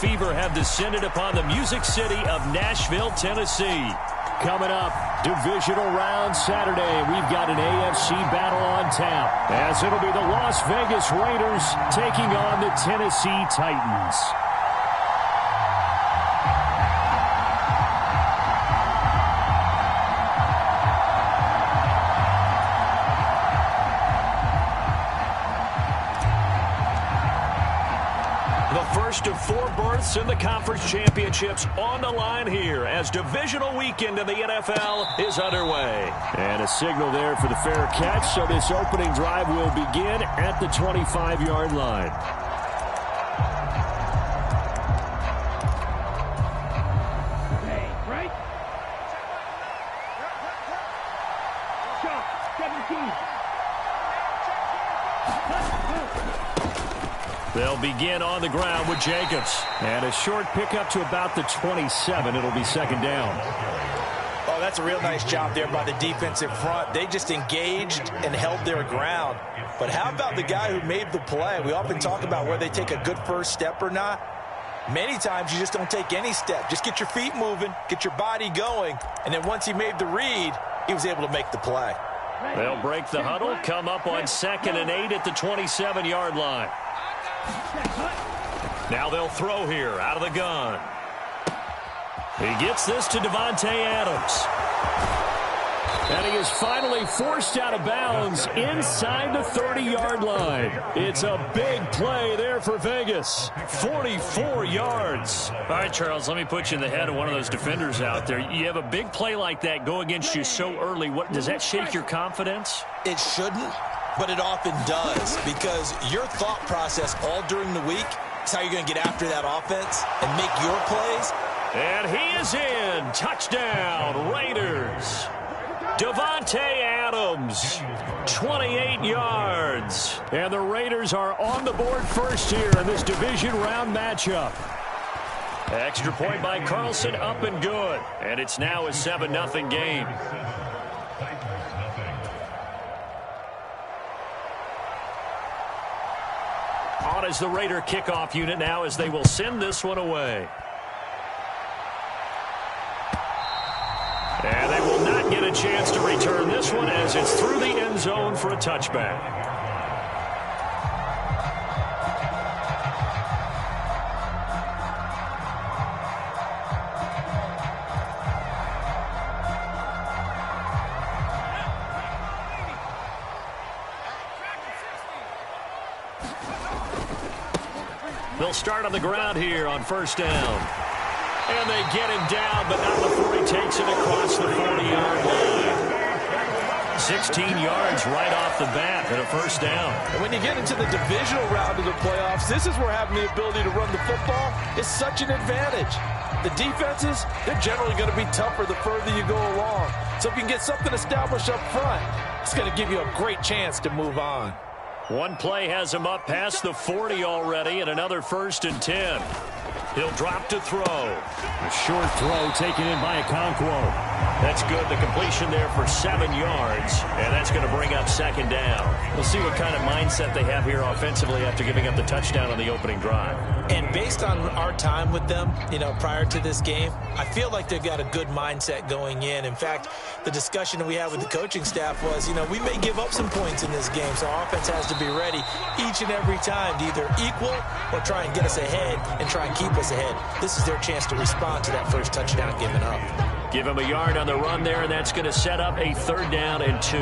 fever have descended upon the Music City of Nashville, Tennessee. Coming up, Divisional Round Saturday, we've got an AFC battle on tap, as it'll be the Las Vegas Raiders taking on the Tennessee Titans. First of 4 berths in the conference championships on the line here as divisional weekend in the NFL is underway. And a signal there for the fair catch, so this opening drive will begin at the 25-yard line. Right. 17. They'll begin on the ground with Jacobs. And a short pickup to about the 27. It'll be second down. Oh, that's a real nice job there by the defensive front. They just engaged and held their ground. But how about the guy who made the play? We often talk about whether they take a good first step or not. Many times you just don't take any step. Just get your feet moving, get your body going. And then once he made the read, he was able to make the play. They'll break the huddle, come up on 2nd and 8 at the 27-yard line. Now they'll throw here out of the gun. He gets this to Davante Adams. And he is finally forced out of bounds inside the 30-yard line. It's a big play there for Vegas. 44 yards. All right, Charles, let me put you in the head of one of those defenders out there. You have a big play like that go against you so early. What does that shake your confidence? It shouldn't, but it often does, because your thought process all during the week is how you're going to get after that offense and make your plays. And he is in. Touchdown, Raiders. Davante Adams, 28 yards. And the Raiders are on the board first here in this division round matchup. Extra point by Carlson, up and good. And it's now a 7-0 game. On as the Raider kickoff unit now as they will send this one away. And they will not get a chance to return this one as it's through the end zone for a touchback. They'll start on the ground here on first down. And they get him down, but not before he takes it across the 40-yard line. 16 yards right off the bat and a first down. And when you get into the divisional round of the playoffs, this is where having the ability to run the football is such an advantage. The defenses, they're generally going to be tougher the further you go along. So if you can get something established up front, it's going to give you a great chance to move on. One play has him up past the 40 already, and another 1st and 10. He'll drop to throw. A short throw taken in by Okonkwo. That's good. The completion there for 7 yards, and that's going to bring up second down. We'll see what kind of mindset they have here offensively after giving up the touchdown on the opening drive. And based on our time with them, prior to this game, I feel like they've got a good mindset going in. In fact, the discussion that we had with the coaching staff was, we may give up some points in this game, so our offense has to be ready each and every time to either equal or try and get us ahead and try and keep us ahead. This is their chance to respond to that first touchdown given up. Give him a yard on the run there, and that's going to set up a 3rd down and 2.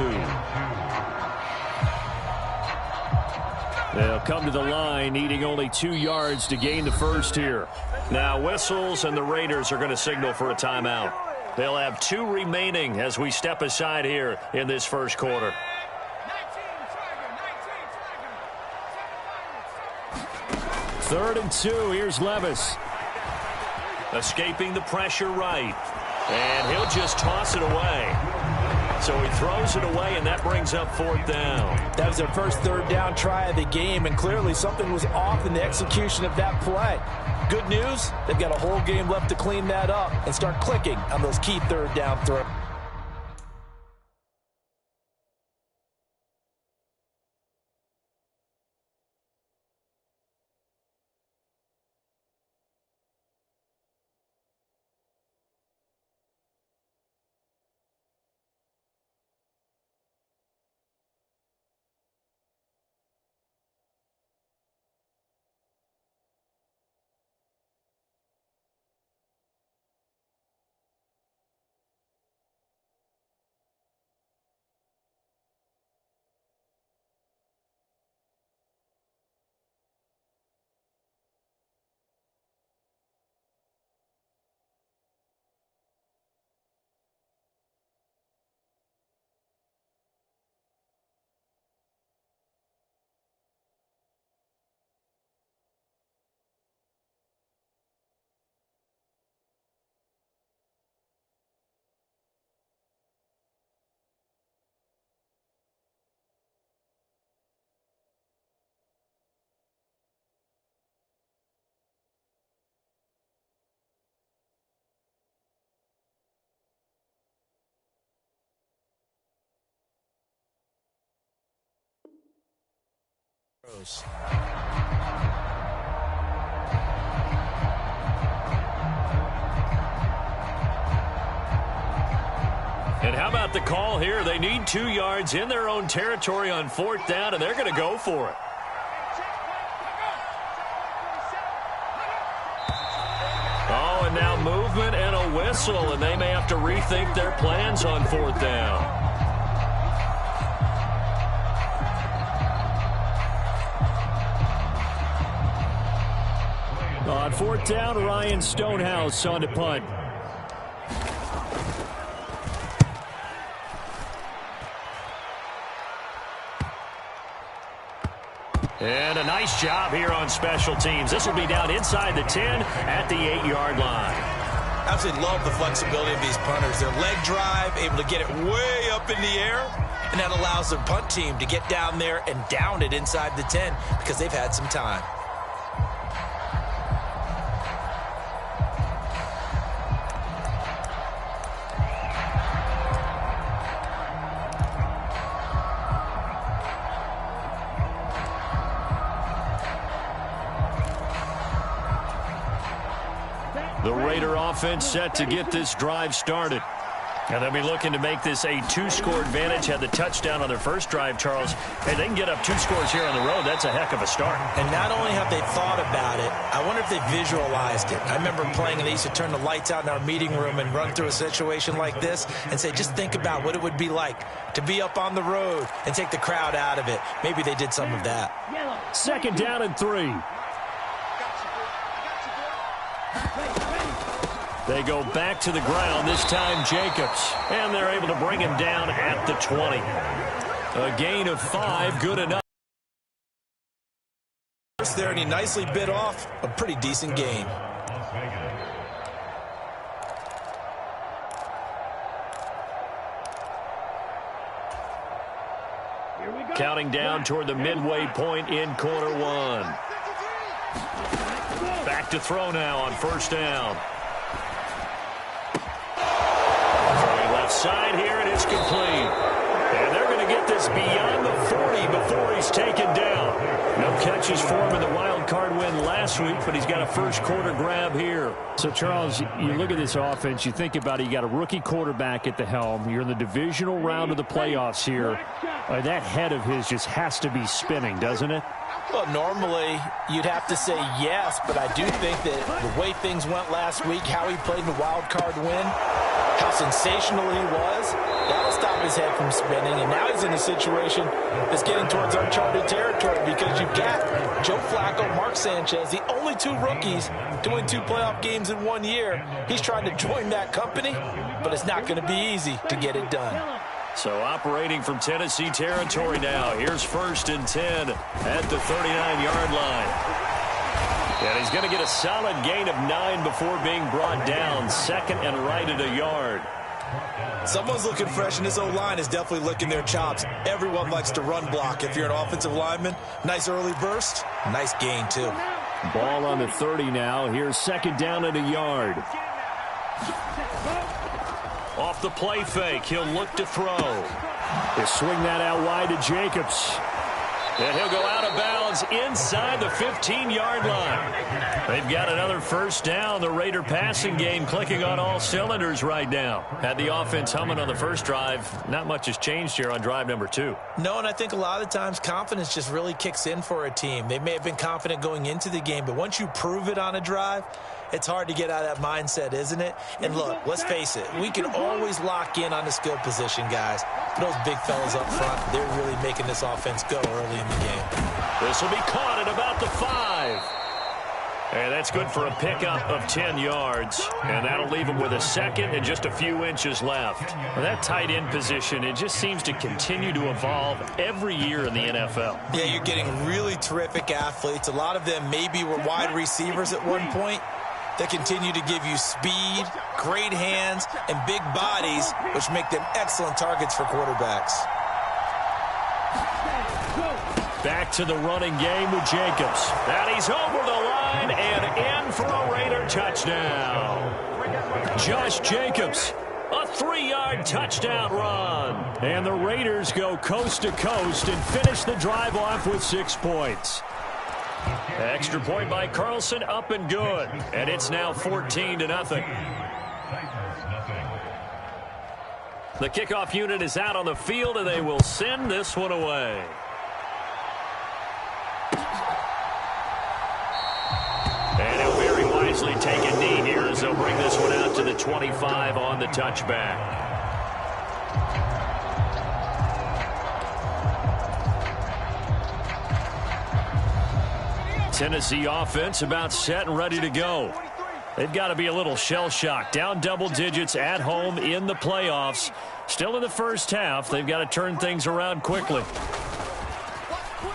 They'll come to the line, needing only 2 yards to gain the first here. Now whistles, and the Raiders are going to signal for a timeout. They'll have 2 remaining as we step aside here in this first quarter. 3rd and 2. Here's Levis. Escaping the pressure right. And he'll just toss it away. So he throws it away, and that brings up 4th down. That was their first 3rd down try of the game, and clearly something was off in the execution of that play. Good news, they've got a whole game left to clean that up and start clicking on those key 3rd down throws. And how about the call here? They need 2 yards in their own territory on 4th down, and they're going to go for it. Oh, and now movement and a whistle, and they may have to rethink their plans on 4th down. On 4th down, Ryan Stonehouse on to punt. And a nice job here on special teams. This will be down inside the 10 at the 8-yard line. Absolutely love the flexibility of these punters. Their leg drive, able to get it way up in the air, and that allows the punt team to get down there and down it inside the 10 because they've had some time. The Raider offense set to get this drive started. And they'll be looking to make this a 2-score advantage. Had the touchdown on their first drive, Charles. Hey, they can get up 2 scores here on the road. That's a heck of a start. And not only have they thought about it, I wonder if they visualized it. I remember playing, and they used to turn the lights out in our meeting room and run through a situation like this and say, just think about what it would be like to be up on the road and take the crowd out of it. Maybe they did some of that. 2nd down and 3. They go back to the ground, this time Jacobs. And they're able to bring him down at the 20. A gain of 5, good enough. There, and he nicely bit off a pretty decent gain. Counting down toward the midway point in quarter 1. Back to throw now on 1st down. Side here, and it's complete. And they're going to get this beyond the 40 before he's taken down. No catches for him in the wild card win last week, but he's got a first quarter grab here. So, Charles, you look at this offense, you think about it, you got a rookie quarterback at the helm. You're in the divisional round of the playoffs here. That head of his just has to be spinning, doesn't it? Well, normally you'd have to say yes, but I do think that the way things went last week, how he played in the wild card win, how sensational he was, that'll stop his head from spinning. And now he's in a situation that's getting towards uncharted territory because you've got Joe Flacco, Mark Sanchez, the only 2 rookies doing 2 playoff games in 1 year. He's trying to join that company, but it's not going to be easy to get it done. So operating from Tennessee territory now. Here's 1st and 10 at the 39-yard line. And he's going to get a solid gain of 9 before being brought down. 2nd and right at a yard. Someone's looking fresh, and this O-line is definitely licking their chops. Everyone likes to run block. If you're an offensive lineman, nice early burst, nice gain too. Ball on the 30 now. Here's 2nd down at a yard. Off the play fake, he'll look to throw. They swing that out wide to Jacobs. And he'll go out of bounds inside the 15-yard line. They've got another 1st down. The Raider passing game clicking on all cylinders right now. Had the offense humming on the first drive. Not much has changed here on drive number 2. No, and I think a lot of times confidence just really kicks in for a team. They may have been confident going into the game, but once you prove it on a drive, it's hard to get out of that mindset, isn't it? And look, let's face it, we can always lock in on the skill position, guys. Those big fellas up front, they're really making this offense go early in the game. This will be caught at about the 5. And that's good for a pickup of 10 yards. And that'll leave him with a 2nd and just a few inches left. Well, that tight end position, it just seems to continue to evolve every year in the NFL. Yeah, you're getting really terrific athletes. A lot of them maybe were wide receivers at one point. They continue to give you speed, great hands, and big bodies, which make them excellent targets for quarterbacks. Back to the running game with Jacobs. And he's over the line and in for a Raider touchdown. Josh Jacobs A 3-yard touchdown run. And the Raiders go coast to coast and finish the drive off with 6 points. Extra point by Carlson, up and good. And it's now 14-0. The kickoff unit is out on the field, and they will send this one away. And he'll very wisely take a knee here as they'll bring this one out to the 25 on the touchback. Tennessee offense about set and ready to go. They've got to be a little shell-shocked. Down double digits at home in the playoffs. Still in the first half. They've got to turn things around quickly.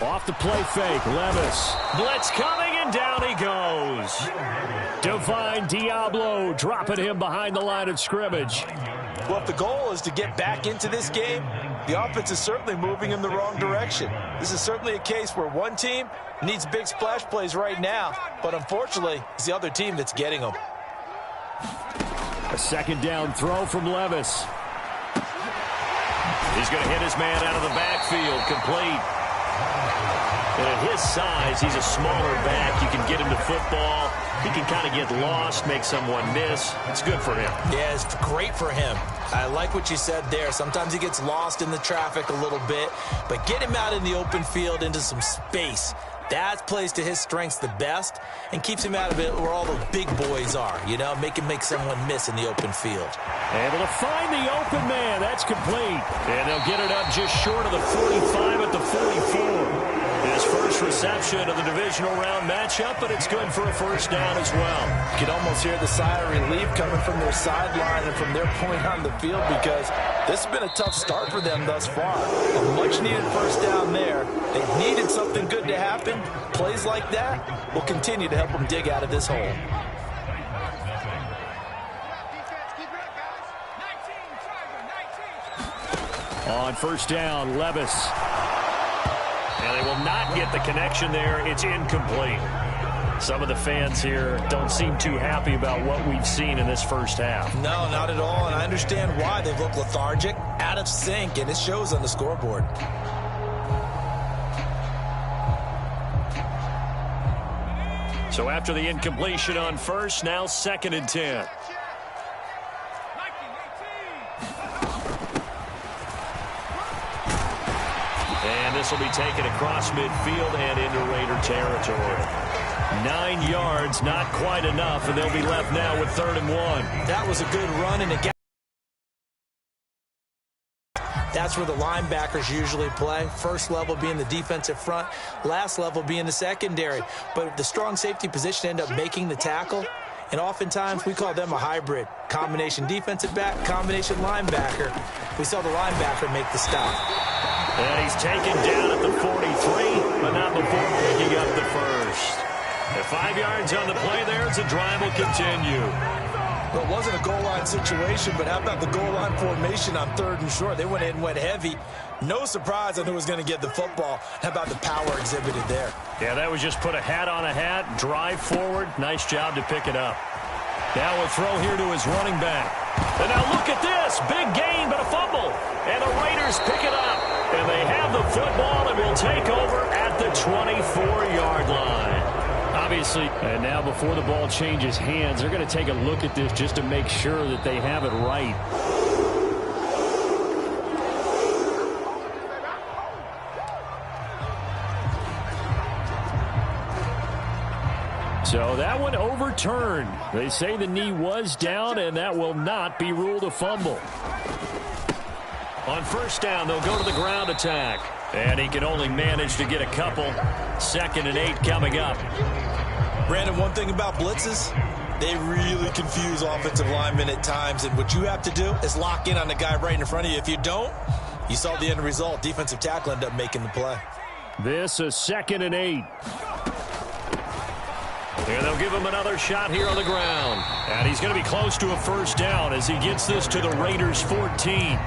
Off the play fake, Levis. Blitz coming, and down he goes. Divine Diablo dropping him behind the line of scrimmage. Well, if the goal is to get back into this game, the offense is certainly moving in the wrong direction. This is certainly a case where one team needs big splash plays right now, but unfortunately, it's the other team that's getting them. A second down throw from Levis. He's going to hit his man out of the backfield, complete. And at his size, he's a smaller back. You can get him to football. He can kind of get lost, make someone miss. It's good for him. Yeah, it's great for him. I like what you said there. Sometimes he gets lost in the traffic a little bit, but get him out in the open field into some space. That plays to his strengths the best and keeps him out of it where all the big boys are, you know, make someone miss in the open field. Able to find the open man. That's complete. And they'll get it up just short of the 45 at the 44. His first reception of the divisional round matchup, but it's good for a first down as well. You can almost hear the sigh of relief coming from their sideline and from their point on the field because this has been a tough start for them thus far. A much-needed first down there. They needed something good to happen. Plays like that will continue to help them dig out of this hole. On first down, Levis. And they will not get the connection there. It's incomplete. Some of the fans here don't seem too happy about what we've seen in this first half. No, not at all, and I understand why. They look lethargic, out of sync, and it shows on the scoreboard. So after the incompletion on first, now 2nd and 10. And this will be taken across midfield and into Raider territory. 9 yards, not quite enough, and they'll be left now with 3rd and 1. That was a good run and a gap. That's where the linebackers usually play. First level being the defensive front, last level being the secondary. But the strong safety position end up making the tackle, and oftentimes we call them a hybrid. Combination defensive back, combination linebacker. We saw the linebacker make the stop. And he's taken down at the 43, but not before picking up the first. At 5 yards on the play there, the drive will continue. Well, it wasn't a goal line situation, but how about the goal line formation on 3rd and short? They went in, went heavy. No surprise on who was going to get the football. How about the power exhibited there? Yeah, that was just put a hat on a hat, drive forward. Nice job to pick it up. Now a throw here to his running back. And now look at this. Big gain, but a fumble. And the Raiders pick it up. And they have the football and will take over at the 24-yard line. Obviously, and now before the ball changes hands, they're going to take a look at this just to make sure that they have it right. So that one overturned. They say the knee was down, and that will not be ruled a fumble. On first down, they'll go to the ground attack. And he can only manage to get a couple. 2nd and 8 coming up. Brandon, one thing about blitzes, they really confuse offensive linemen at times. And what you have to do is lock in on the guy right in front of you. If you don't, you saw the end result. Defensive tackle ended up making the play. This is 2nd and 8. And they'll give him another shot here on the ground. And he's going to be close to a first down as he gets this to the Raiders' 14.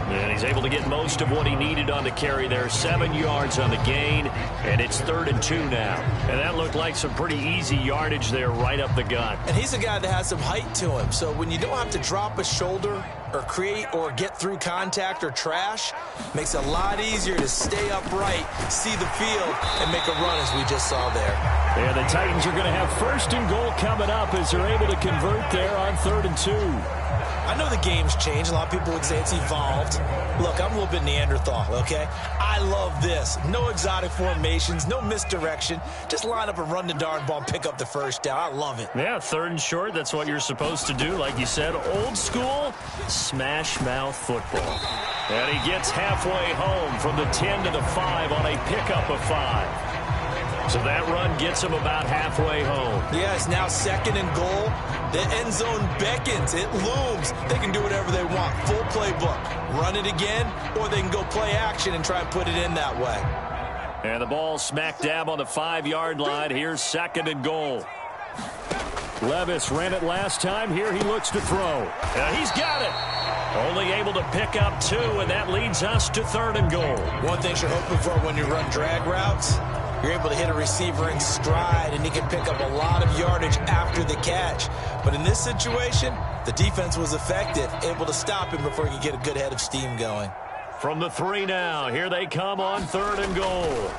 And he's able to get most of what he needed on the carry there. 7 yards on the gain, and it's 3rd and 2 now. And that looked like some pretty easy yardage there right up the gut. And he's a guy that has some height to him, so when you don't have to drop a shoulder or create or get through contact or trash, makes it a lot easier to stay upright, see the field, and make a run as we just saw there. And the Titans are going to have 1st and goal coming up as they're able to convert there on 3rd and 2. I know the game's changed. A lot of people would say it's evolved. Look, I'm a little bit Neanderthal, okay? I love this. No exotic formations, no misdirection. Just line up and run the darn ball and pick up the first down. I love it. Yeah, 3rd and short. That's what you're supposed to do. Like you said, old school smash mouth football. And he gets halfway home from the 10 to the 5 on a pickup of 5. So that run gets him about halfway home. Yeah, it's now 2nd and goal. The end zone beckons. It looms. They can do whatever they want. Full playbook. Run it again, or they can go play action and try and put it in that way. And the ball smack dab on the 5-yard line. Here's 2nd and goal. Levis ran it last time. Here he looks to throw. He's got it. Only able to pick up 2, and that leads us to 3rd and goal. One thing you're hoping for when you run drag routes, you're able to hit a receiver in stride, and he can pick up a lot of yardage after the catch. But in this situation, the defense was effective, able to stop him before he could get a good head of steam going. From the 3 now, here they come on 3rd and goal.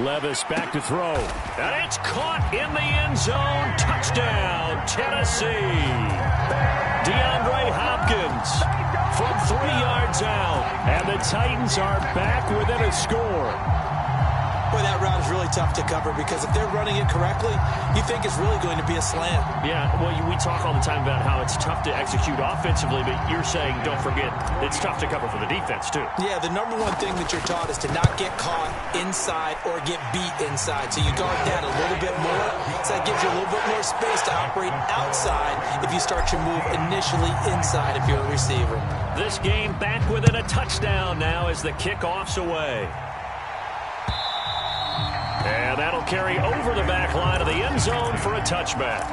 Levis back to throw. And it's caught in the end zone. Touchdown, Tennessee. DeAndre Hopkins from 3 yards out. And the Titans are back within a score. Boy, that route is really tough to cover because if they're running it correctly, you think it's really going to be a slant. Yeah, well, we talk all the time about how it's tough to execute offensively, but you're saying, don't forget, it's tough to cover for the defense, too. Yeah, the number one thing that you're taught is to not get caught inside or get beat inside. So you guard that a little bit more. So that gives you a little bit more space to operate outside if you start your move initially inside if you're a receiver. This game back within a touchdown now as the kickoff's away. And that'll carry over the back line of the end zone for a touchback.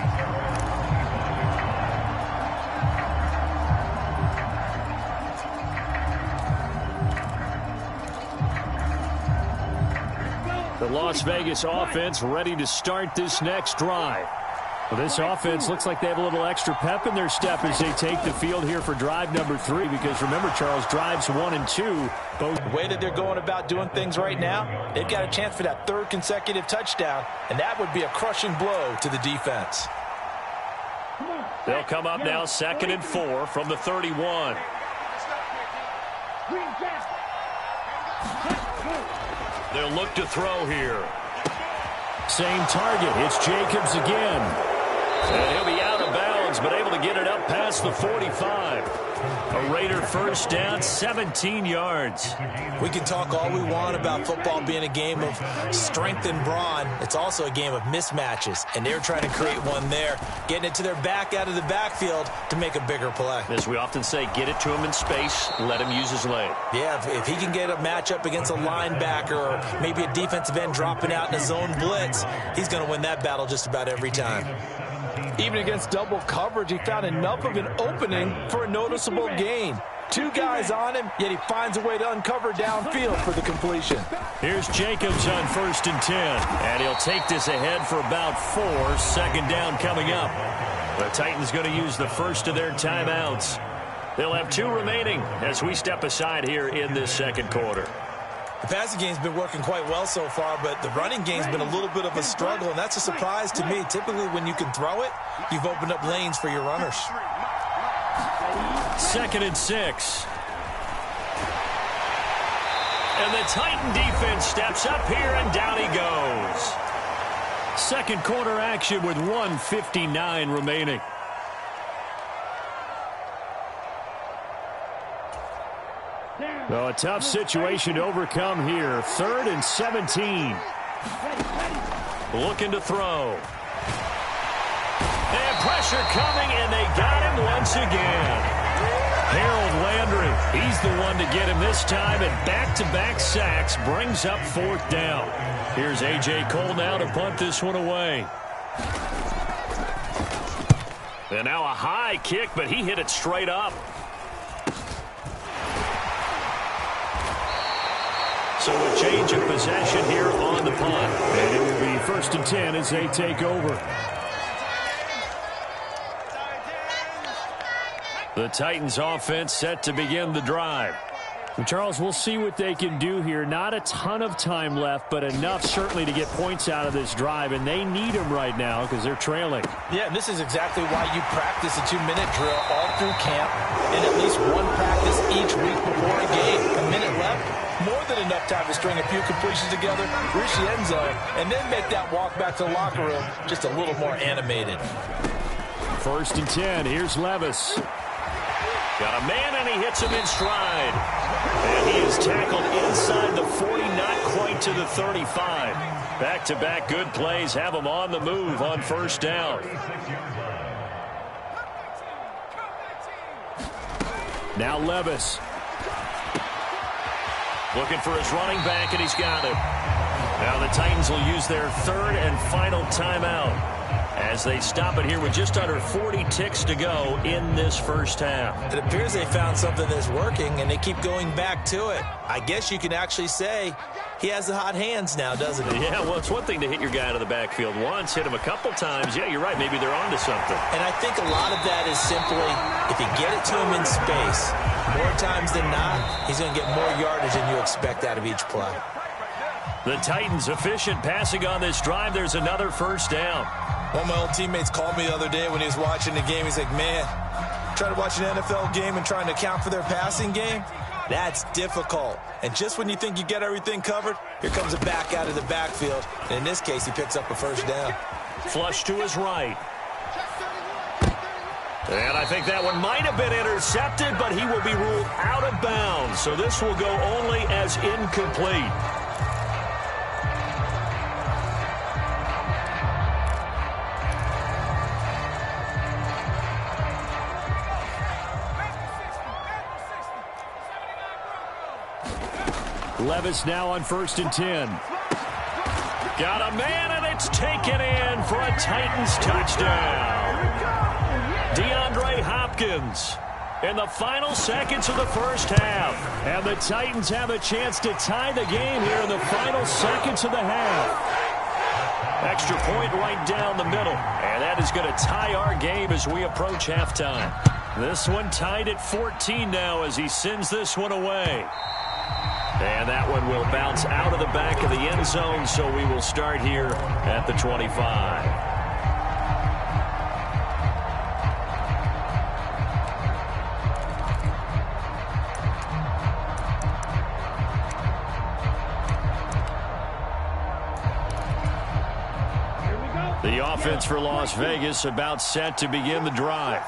The Las Vegas offense ready to start this next drive. Well, this offense looks like they have a little extra pep in their step as they take the field here for drive number 3, because remember, Charles, drives 1 and 2. Both the way that they're going about doing things right now, they've got a chance for that 3rd consecutive touchdown, and that would be a crushing blow to the defense. They'll come up now 2nd and 4 from the 31. They'll look to throw here. Same target. It's Jacobs again. And he'll be out of bounds, but able to get it up past the 45. A Raider first down, 17 yards. We can talk all we want about football being a game of strength and brawn. It's also a game of mismatches, and they're trying to create one there, getting it to their back out of the backfield to make a bigger play. As we often say, get it to him in space, let him use his leg. Yeah, if he can get a matchup against a linebacker or maybe a defensive end dropping out in a zone blitz, he's going to win that battle just about every time. Even against double coverage, he found enough of an opening for a noticeable gain. 2 guys on him, yet he finds a way to uncover downfield for the completion. Here's Jacobs on 1st and 10. And he'll take this ahead for about 4. 2nd down coming up. The Titans going to use the first of their timeouts. They'll have 2 remaining as we step aside here in this 2nd quarter. The passing game's been working quite well so far, but the running game's been a little bit of a struggle, and that's a surprise to me. Typically, when you can throw it, you've opened up lanes for your runners. 2nd and 6. And the Titan defense steps up here, and down he goes. 2nd quarter action with 1:59 remaining. Well, a tough situation to overcome here. 3rd and 17. Looking to throw. And pressure coming, and they got him once again. Harold Landry, he's the one to get him this time, and back-to-back sacks brings up 4th down. Here's A.J. Cole now to punt this one away. And now a high kick, but he hit it straight up. So a change of possession here on the punt. And it will be 1st and 10 as they take over. The Titans offense set to begin the drive. Well, Charles, we'll see what they can do here. Not a ton of time left, but enough certainly to get points out of this drive, and they need them right now because they're trailing. Yeah, and this is exactly why you practice a 2-minute drill all through camp and at least one practice each week before a game. A minute left, more than enough time to string a few completions together, reach the end zone, and then make that walk back to the locker room just a little more animated. 1st and 10, here's Levis. Got a man, and he hits him in stride. And he is tackled inside the 40, not quite to the 35. Back-to-back good plays have him on the move on 1st down. Now Levis. Looking for his running back, and he's got it. Now the Titans will use their 3rd and final timeout as they stop it here with just under 40 ticks to go in this 1st half. It appears they found something that's working, and they keep going back to it. I guess you can actually say he has the hot hands now, doesn't he? Yeah, well, it's one thing to hit your guy out of the backfield once, hit him a couple times. Yeah, you're right. Maybe they're onto something. And I think a lot of that is simply if you get it to him in space, more times than not, he's going to get more yardage than you expect out of each play. The Titans efficient passing on this drive. There's another 1st down. One of my old teammates called me the other day when he was watching the game. He's like, man, trying to watch an NFL game and trying to account for their passing game, that's difficult. And just when you think you get everything covered, here comes a back out of the backfield. And in this case, he picks up a 1st down. Flush to his right. And I think that one might have been intercepted, but he will be ruled out of bounds. So this will go only as incomplete. Levis now on 1st and 10. Got a man, and it's taken in for a Titans touchdown. DeAndre Hopkins in the final seconds of the 1st half. And the Titans have a chance to tie the game here in the final seconds of the half. Extra point right down the middle. And that is going to tie our game as we approach halftime. This one tied at 14 now as he sends this one away. And that one will bounce out of the back of the end zone, so we will start here at the 25. The offense for Las Vegas about set to begin the drive.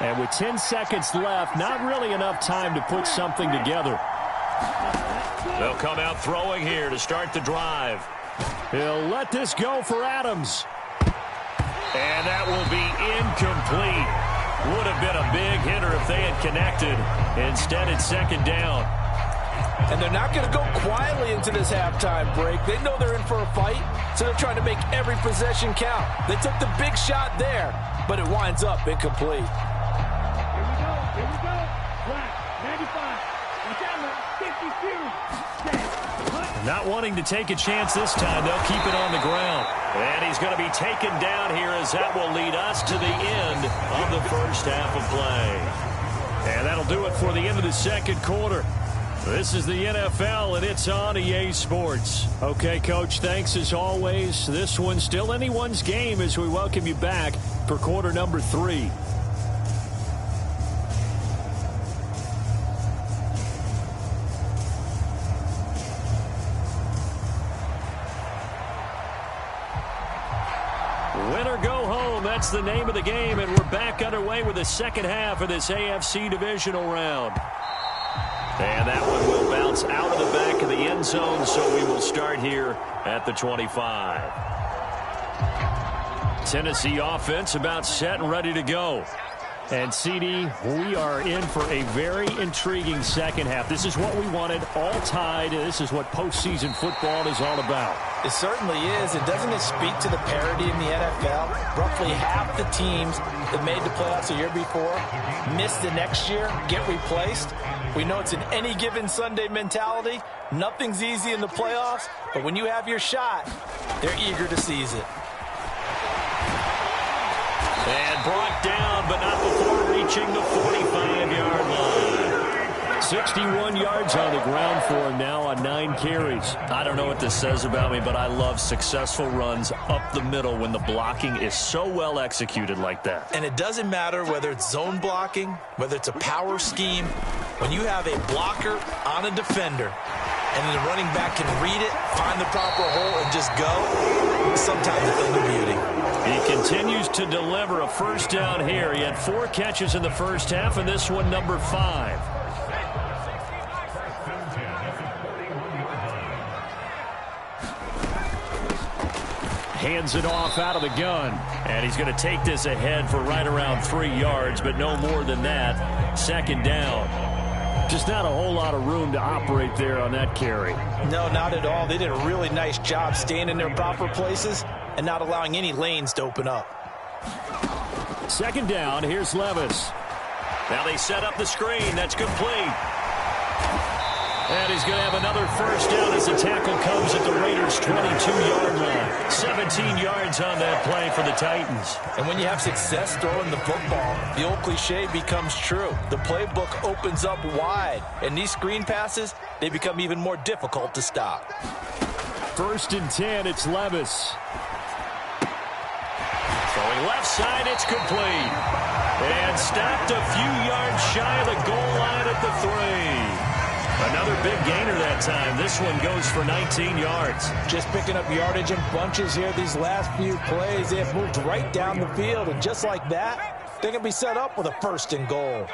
And with 10 seconds left, not really enough time to put something together. They'll come out throwing here to start the drive. He'll let this go for Adams. And that will be incomplete. Would have been a big hitter if they had connected. Instead, it's 2nd down. And they're not going to go quietly into this halftime break. They know they're in for a fight, so they're trying to make every possession count. They took the big shot there, but it winds up incomplete. Here we go. Black, 95. Not wanting to take a chance this time, they'll keep it on the ground. And he's going to be taken down here as that will lead us to the end of the 1st half of play. And that'll do it for the end of the 2nd quarter. This is the NFL, and it's on EA Sports. Okay, Coach, thanks as always. This one's still anyone's game as we welcome you back for quarter number 3. Win or go home, that's the name of the game, and we're back underway with the 2nd half of this AFC Divisional round. And that one will bounce out of the back of the end zone, so we will start here at the 25. Tennessee offense about set and ready to go. And, CD, we are in for a very intriguing second half. This is what we wanted, all tied. This is what postseason football is all about. It certainly is. And doesn't it speak to the parity in the NFL? Roughly half the teams that made the playoffs the year before miss the next year, get replaced. We know it's an any given Sunday mentality. Nothing's easy in the playoffs, but when you have your shot, they're eager to seize it. And brought down, but not before reaching the 45-yard line. 61 yards on the ground for him now on 9 carries. I don't know what this says about me, but I love successful runs up the middle when the blocking is so well executed like that. And it doesn't matter whether it's zone blocking, whether it's a power scheme. When you have a blocker on a defender, and the running back can read it, find the proper hole, and just go, sometimes a thing of beauty. He continues to deliver a first down here. He had 4 catches in the first half, and this one number 5. Hands it off out of the gun. And he's going to take this ahead for right around 3 yards, but no more than that. Second down. Just not a whole lot of room to operate there on that carry. No, not at all. They did a really nice job staying in their proper places and not allowing any lanes to open up. Second down, here's Levis. Now they set up the screen. That's complete. And he's going to have another first down as the tackle comes at the Raiders' 22-yard line. 17 yards on that play for the Titans. And when you have success throwing the football, the old cliche becomes true. The playbook opens up wide. And these screen passes, they become even more difficult to stop. 1st and 10, it's Levis. Throwing left side, it's complete. And stopped a few yards shy of the goal line at the 3. Another big gainer that time. This one goes for 19 yards. Just picking up yardage in bunches here these last few plays. They have moved right down the field, and just like that, they can be set up with a 1st and goal.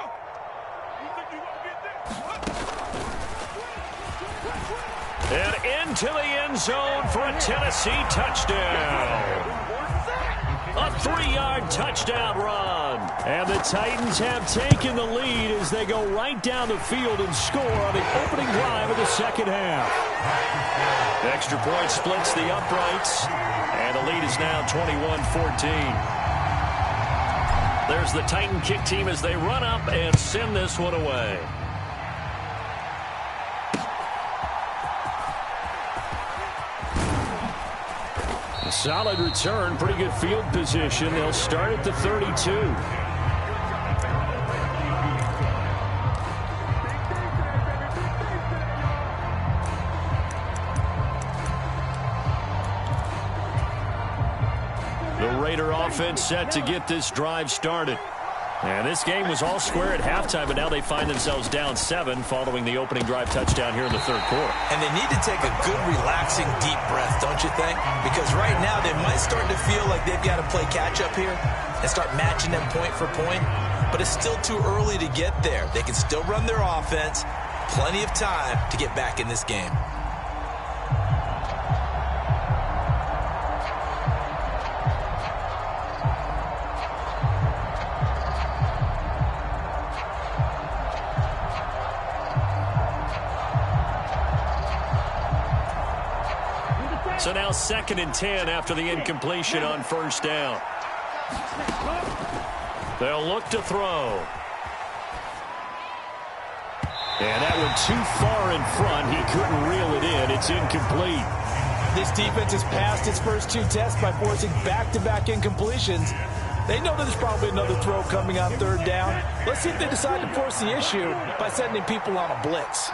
And into the end zone for a Tennessee touchdown. A 3-yard touchdown run. And the Titans have taken the lead as they go right down the field and score on the opening drive of the second half. Extra point splits the uprights. And the lead is now 21-14. There's the Titan kick team as they run up and send this one away. Solid return, pretty good field position. They'll start at the 32. The Raider offense set to get this drive started. And this game was all square at halftime, but now they find themselves down 7 following the opening drive touchdown here in the 3rd quarter. And they need to take a good, relaxing, deep breath, don't you think? Because right now they might start to feel like they've got to play catch-up here and start matching them point for point. But it's still too early to get there. They can still run their offense. Plenty of time to get back in this game. So now 2nd and 10 after the incompletion on 1st down. They'll look to throw. And that one too far in front. He couldn't reel it in. It's incomplete. This defense has passed its first 2 tests by forcing back-to-back incompletions. They know there's probably another throw coming on 3rd down. Let's see if they decide to force the issue by sending people on a blitz.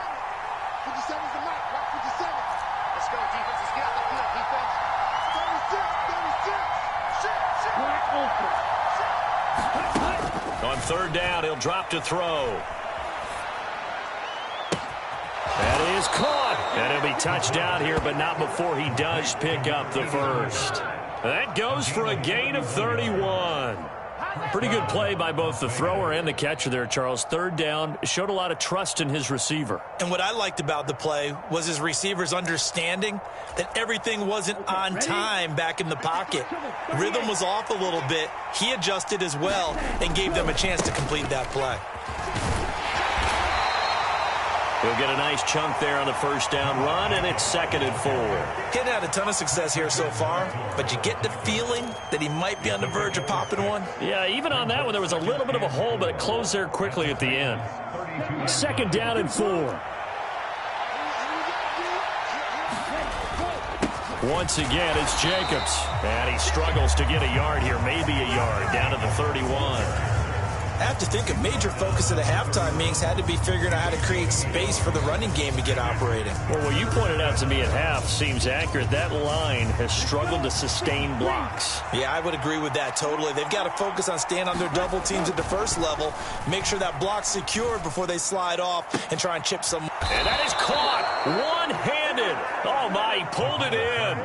On 3rd down, he'll drop to throw. That is caught. And he'll be touched out here, but not before he does pick up the 1st. That goes for a gain of 31. Pretty good play by both the thrower and the catcher there, Charles. Third down, showed a lot of trust in his receiver. And what I liked about the play was his receivers understanding that everything wasn't on time back in the pocket. Rhythm was off a little bit. He adjusted as well and gave them a chance to complete that play. He'll get a nice chunk there on the first down run, and it's 2nd and 4. Getting had a ton of success here so far, but you get the feeling that he might be on the verge of popping one. Yeah, even on that one, there was a little bit of a hole, but it closed there quickly at the end. 2nd down and 4. Once again, it's Jacobs. And he struggles to get a yard here, maybe a yard, down to the 31. I have to think a major focus of the halftime meetings had to be figuring out how to create space for the running game to get operating. Well, what you pointed out to me at half seems accurate. That line has struggled to sustain blocks. Yeah, I would agree with that totally. They've got to focus on staying on their double teams at the first level, make sure that block's secured before they slide off and try and chip some. And that is caught one-handed. Oh, my, he pulled it in.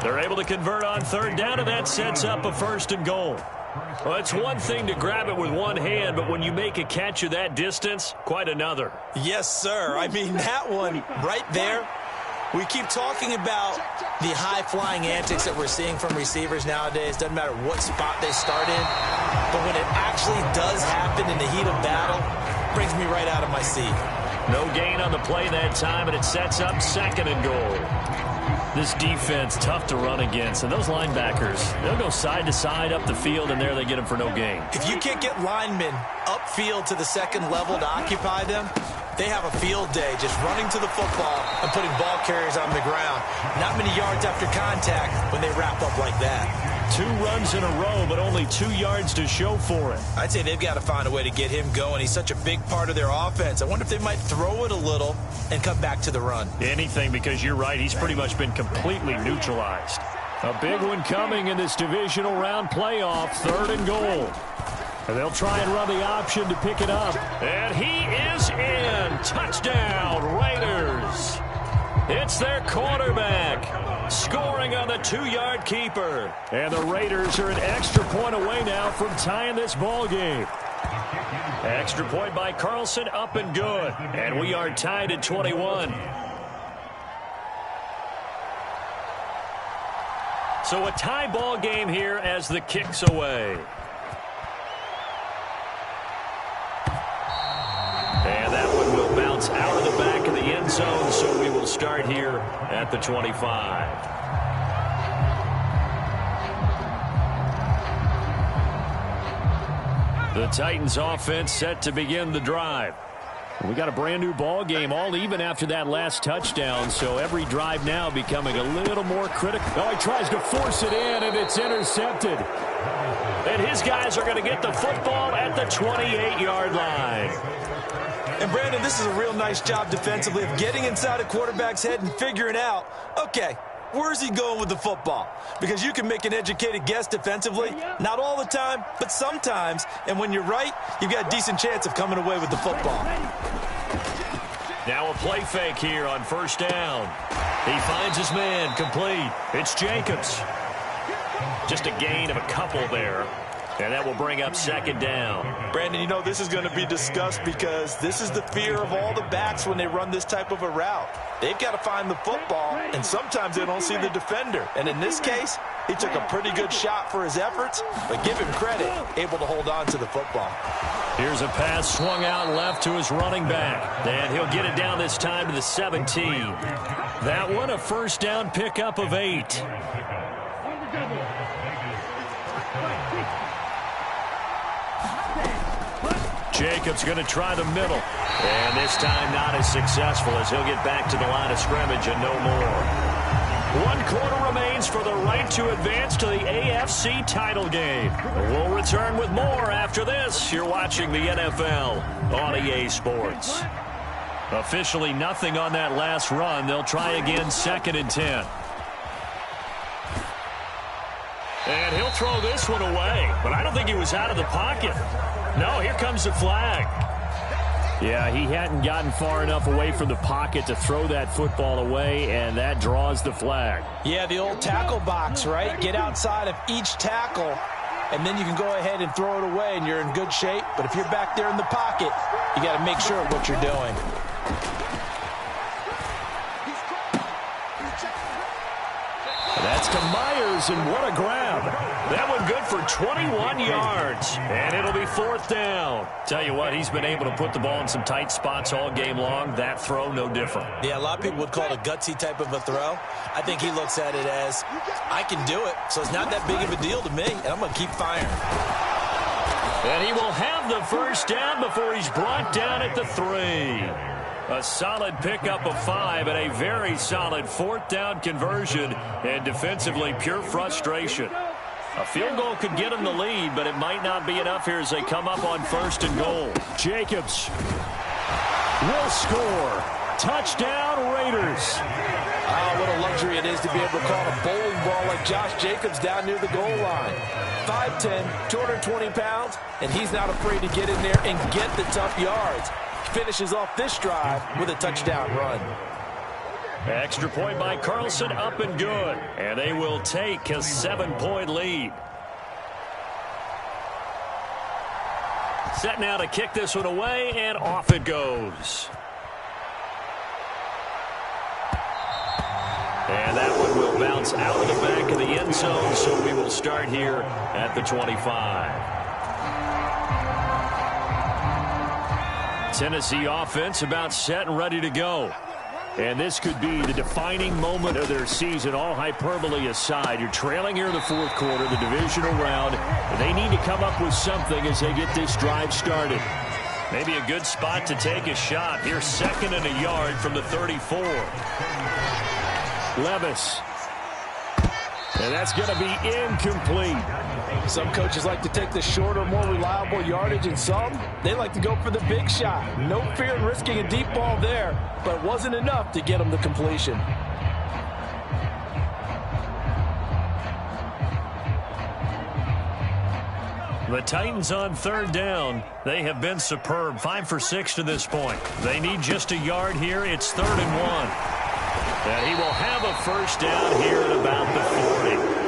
They're able to convert on third down, and that sets up a 1st and goal. Well, it's one thing to grab it with one hand, but when you make a catch of that distance, quite another. Yes, sir. I mean, that one right there, we keep talking about the high-flying antics that we're seeing from receivers nowadays. Doesn't matter what spot they start in, but when it actually does happen in the heat of battle, it brings me right out of my seat. No gain on the play that time, and it sets up 2nd and goal. This defense, tough to run against. And those linebackers, they'll go side to side up the field, and there they get them for no gain. If you can't get linemen upfield to the second level to occupy them, they have a field day just running to the football and putting ball carriers on the ground. Not many yards after contact when they wrap up like that. 2 runs in a row, but only 2 yards to show for it. I'd say they've got to find a way to get him going. He's such a big part of their offense. I wonder if they might throw it a little and come back to the run. Anything, because you're right. He's pretty much been completely neutralized. A big one coming in this divisional round playoff, 3rd and goal. And they'll try and run the option to pick it up. And he is in. Touchdown, Raiders. It's their quarterback scoring on the 2-yard keeper. And the Raiders are an extra point away now from tying this ball game. Extra point by Carlson, up and good. And we are tied at 21. So a tie ball game here as the kick's away. And that one will bounce out of the back of the end zone, so we will start here at the 25. The Titans offense set to begin the drive. We got a brand new ball game, all even after that last touchdown, so every drive now becoming a little more critical. Oh, he tries to force it in, and it's intercepted. And his guys are going to get the football at the 28-yard line. And, Brandon, this is a real nice job defensively of getting inside a quarterback's head and figuring out, okay, where's he going with the football? Because you can make an educated guess defensively, not all the time, but sometimes. And when you're right, you've got a decent chance of coming away with the football. Now a play fake here on 1st down. He finds his man, complete. It's Jacobs. Just a gain of a couple there. And that will bring up 2nd down. Brandon, you know this is going to be discussed because this is the fear of all the backs when they run this type of a route. They've got to find the football, and sometimes they don't see the defender. And in this case, he took a pretty good shot for his efforts, but give him credit, able to hold on to the football. Here's a pass swung out left to his running back. And he'll get it down this time to the 17. That one a 1st down pickup of 8. Jacobs going to try the middle. And this time not as successful as he'll get back to the line of scrimmage and no more. 1 quarter remains for the right to advance to the AFC title game. We'll return with more after this. You're watching the NFL on EA Sports. Officially nothing on that last run. They'll try again 2nd and 10. And he'll throw this one away. But I don't think he was out of the pocket. No, here comes the flag. Yeah, he hadn't gotten far enough away from the pocket to throw that football away, and that draws the flag. Yeah, the old tackle box, right? Get outside of each tackle and then you can go ahead and throw it away, and you're in good shape. But if you're back there in the pocket, you got to make sure of what you're doing. That's to Myers, and what a grab. That one good for 21 yards, and it'll be 4th down. Tell you what, he's been able to put the ball in some tight spots all game long. That throw, no different. Yeah, a lot of people would call it a gutsy type of a throw. I think he looks at it as, I can do it, so it's not that big of a deal to me, and I'm going to keep firing. And he will have the first down before he's brought down at the 3. A solid pickup of 5 and a very solid 4th down conversion, and defensively pure frustration. A field goal could get him the lead, but it might not be enough here as they come up on 1st and goal. Jacobs will score. Touchdown, Raiders. What a luxury it is to be able to call a bowling ball like Josh Jacobs down near the goal line. 5'10", 220 pounds, and he's not afraid to get in there and get the tough yards. Finishes off this drive with a touchdown run. Extra point by Carlson, up and good. And they will take a 7-point lead. Set now to kick this one away, and off it goes. And that one will bounce out of the back of the end zone, so we will start here at the 25. Tennessee offense about set and ready to go. And this could be the defining moment of their season, all hyperbole aside. You're trailing here in the 4th quarter, the divisional round. They need to come up with something as they get this drive started. Maybe a good spot to take a shot. Here, 2nd and a yard from the 34. Levis. And that's going to be incomplete. Some coaches like to take the shorter, more reliable yardage, and some, they like to go for the big shot. No fear in risking a deep ball there, but it wasn't enough to get them the completion. The Titans on 3rd down. They have been superb. 5 for 6 to this point. They need just a yard here. It's 3rd and 1. And he will have a first down here at about the 40.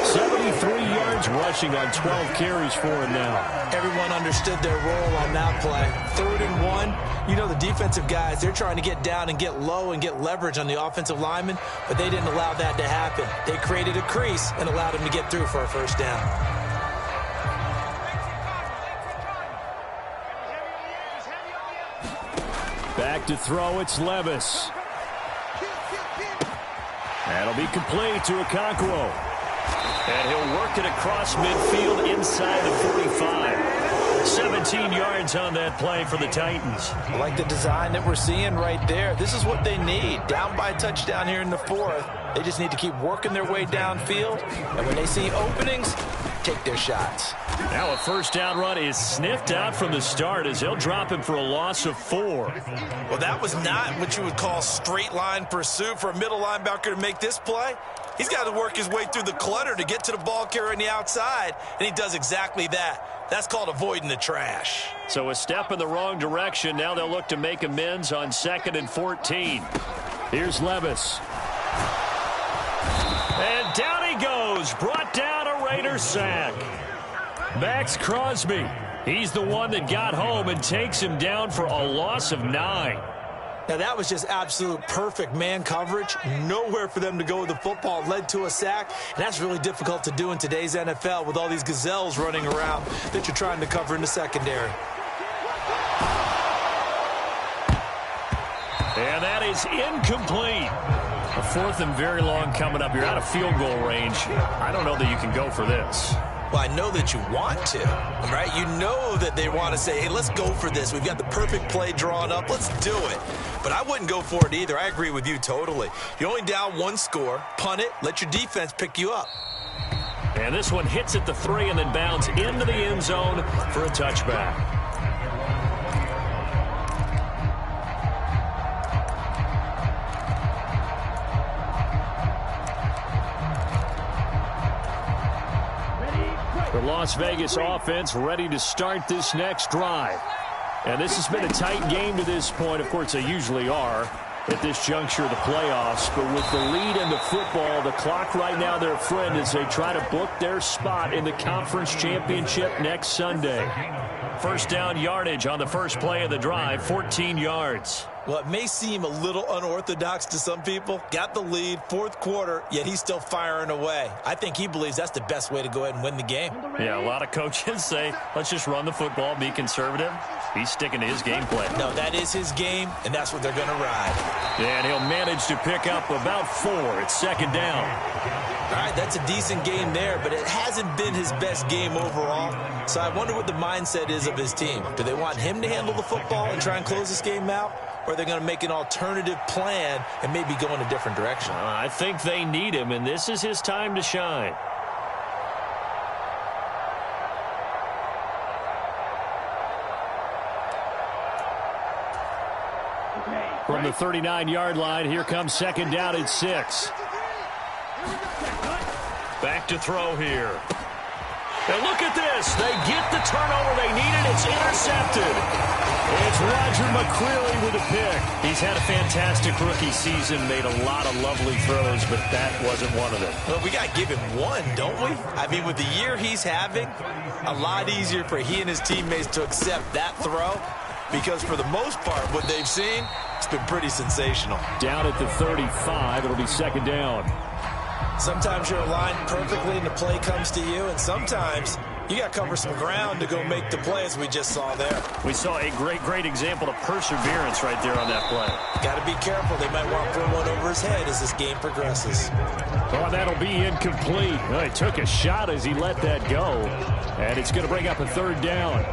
73 yards rushing on 12 carries for him now. Everyone understood their role on that play. 3rd and 1. You know, the defensive guys, they're trying to get down and get low and get leverage on the offensive linemen, but they didn't allow that to happen. They created a crease and allowed him to get through for a first down. Back to throw, it's Levis. That'll be complete to Okonkwo. And he'll work it across midfield inside the 45. 17 yards on that play for the Titans. I like the design that we're seeing right there. This is what they need. Down by a touchdown here in the 4th. They just need to keep working their way downfield. And when they see openings, take their shots. Now a first down run is sniffed out from the start as they'll drop him for a loss of 4. Well, that was not what you would call straight line pursuit for a middle linebacker to make this play. He's got to work his way through the clutter to get to the ball carrier on the outside, and he does exactly that. That's called avoiding the trash. So a step in the wrong direction. Now they'll look to make amends on 2nd and 14. Here's Levis. And down he goes. Brought down a Raider sack. Max Crosby. He's the one that got home and takes him down for a loss of 9. Now, that was just absolute perfect man coverage. Nowhere for them to go with the football. Led to a sack, and that's really difficult to do in today's NFL with all these gazelles running around that you're trying to cover in the secondary. And that is incomplete. A 4th and very long coming up. You're out of field goal range. I don't know that you can go for this. Well, I know that you want to, right? You know that they want to say, hey, let's go for this. We've got the perfect play drawn up. Let's do it. But I wouldn't go for it either. I agree with you totally. You're only down 1 score. Punt it. Let your defense pick you up. And this one hits at the 3 and then bounds into the end zone for a touchback. The Las Vegas offense ready to start this next drive. And this has been a tight game to this point. Of course, they usually are. at this juncture of the playoffs. But with the lead in the football, the clock right now their friend as they try to book their spot in the conference championship next Sunday. First down yardage on the first play of the drive, 14 yards. Well, it may seem a little unorthodox to some people. Got the lead, fourth quarter, yet he's still firing away. I think he believes that's the best way to go ahead and win the game. Yeah, a lot of coaches say, let's just run the football, be conservative. He's sticking to his game plan. No, that is his game, and that's what they're going to ride. And he'll manage to pick up about 4. It's second down. All right, that's a decent game there, but it hasn't been his best game overall. So I wonder what the mindset is of his team. Do they want him to handle the football and try and close this game out? Or are they going to make an alternative plan and maybe go in a different direction? I think they need him, and this is his time to shine. From the 39-yard line, here comes second down at 6. Back to throw here. And look at this. They get the turnover they needed. It's intercepted. It's Roger McCreary with a pick. He's had a fantastic rookie season, made a lot of lovely throws, but that wasn't one of them. Well, we got to give him one, don't we? I mean, with the year he's having, a lot easier for he and his teammates to accept that throw because for the most part, what they've seen, it's been pretty sensational. Down at the 35, it'll be second down. Sometimes you're aligned perfectly and the play comes to you, and sometimes you got to cover some ground to go make the play, as we just saw there. We saw a great example of perseverance right there on that play. Got to be careful. They might want to throw one over his head as this game progresses. Oh, that'll be incomplete. Oh, he took a shot as he let that go, and it's going to bring up a third down.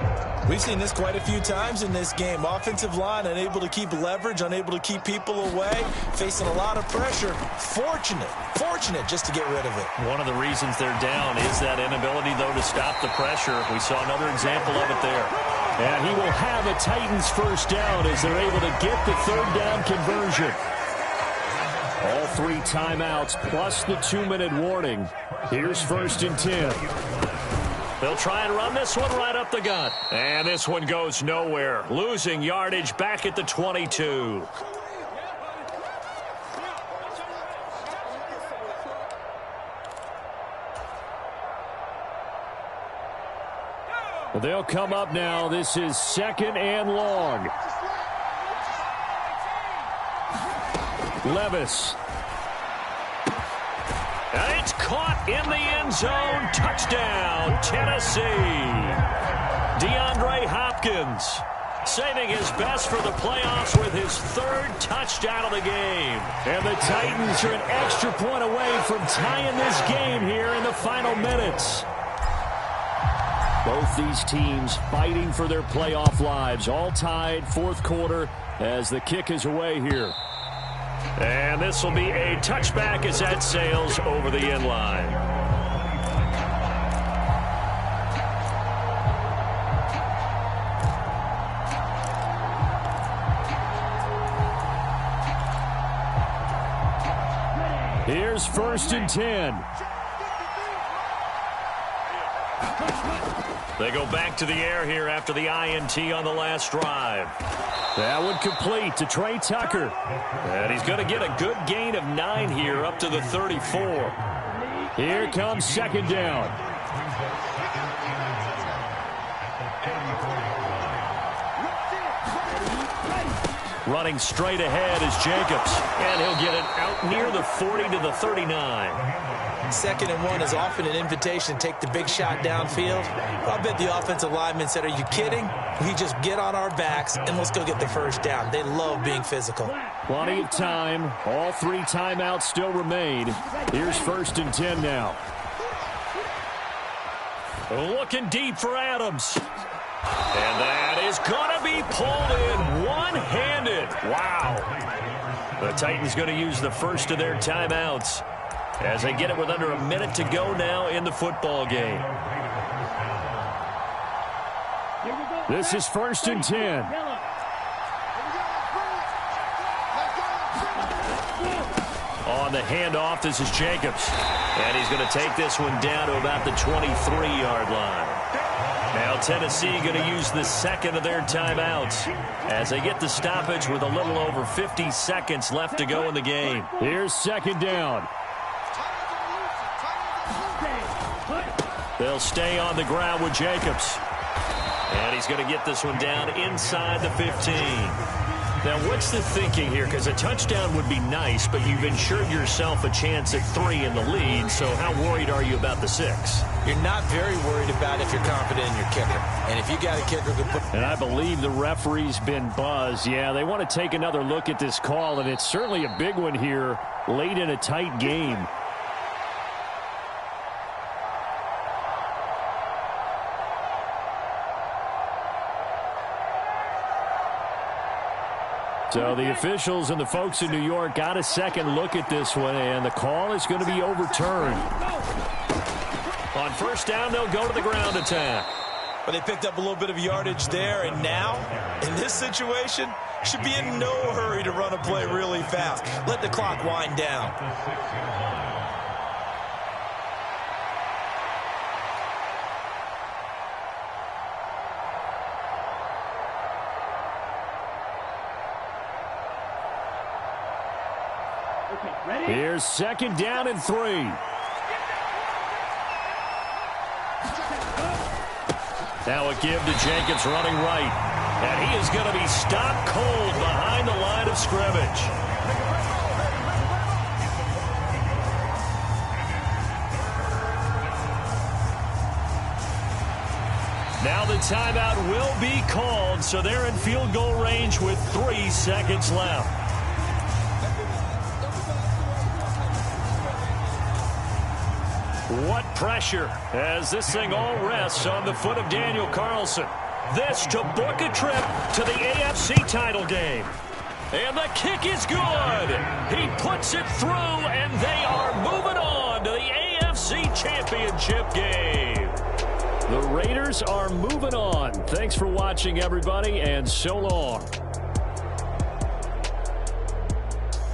We've seen this quite a few times in this game. Offensive line unable to keep leverage, unable to keep people away, facing a lot of pressure. Fortunate just to get rid of it. One of the reasons they're down is that inability, though, to stop the pressure. We saw another example of it there. And he will have a Titans first down as they're able to get the third down conversion. All 3 timeouts plus the 2-minute warning. Here's first and 10. They'll try and run this one right up the gut. And this one goes nowhere. Losing yardage back at the 22. They'll come up now. This is second and long. Levis. And it's caught in the end zone. Touchdown, Tennessee. DeAndre Hopkins saving his best for the playoffs with his 3rd touchdown of the game. And the Titans are an extra point away from tying this game here in the final minutes. Both these teams fighting for their playoff lives. All tied, 4th quarter as the kick is away here. And this will be a touchback as that sails over the end line. Here's first and 10. They go back to the air here after the INT on the last drive. That one complete to Trey Tucker. And he's going to get a good gain of 9 here up to the 34. Here comes second down. Running straight ahead is Jacobs. And he'll get it out near the 40 to the 39. 2nd and 1 is often an invitation to take the big shot downfield. I bet the offensive lineman said, are you kidding? We just get on our backs and let's go get the first down. They love being physical. Plenty of time. All 3 timeouts still remain. Here's first and 10 now. Looking deep for Adams. And that is going to be pulled in one-handed. Wow. The Titans going to use the first of their timeouts as they get it with under a minute to go now in the football game. This is first and 10. On the handoff, this is Jacobs. And he's going to take this one down to about the 23-yard line. Now Tennessee going to use the second of their timeouts as they get the stoppage with a little over 50 seconds left to go in the game. Here's second down. They'll stay on the ground with Jacobs. And he's going to get this one down inside the 15. Now, what's the thinking here? Because a touchdown would be nice, but you've ensured yourself a chance at 3 in the lead, so how worried are you about the 6? You're not very worried about if you're confident in your kicker. And if you got a kicker who put... And I believe the referee's been buzzed. Yeah, they want to take another look at this call, and it's certainly a big one here late in a tight game. So the officials and the folks in New York got a second look at this one, and the call is going to be overturned. On first down, they'll go to the ground attack. But they picked up a little bit of yardage there, and now, in this situation, should be in no hurry to run a play really fast. Let the clock wind down. Here's second down and 3. Now a give to Jacobs running right. And he is going to be stopped cold behind the line of scrimmage. Now the timeout will be called, so they're in field goal range with 3 seconds left. What pressure as this thing all rests on the foot of Daniel Carlson. This to book a trip to the AFC title game. And the kick is good. He puts it through, and they are moving on to the AFC Championship game. The Raiders are moving on. Thanks for watching, everybody, and so long.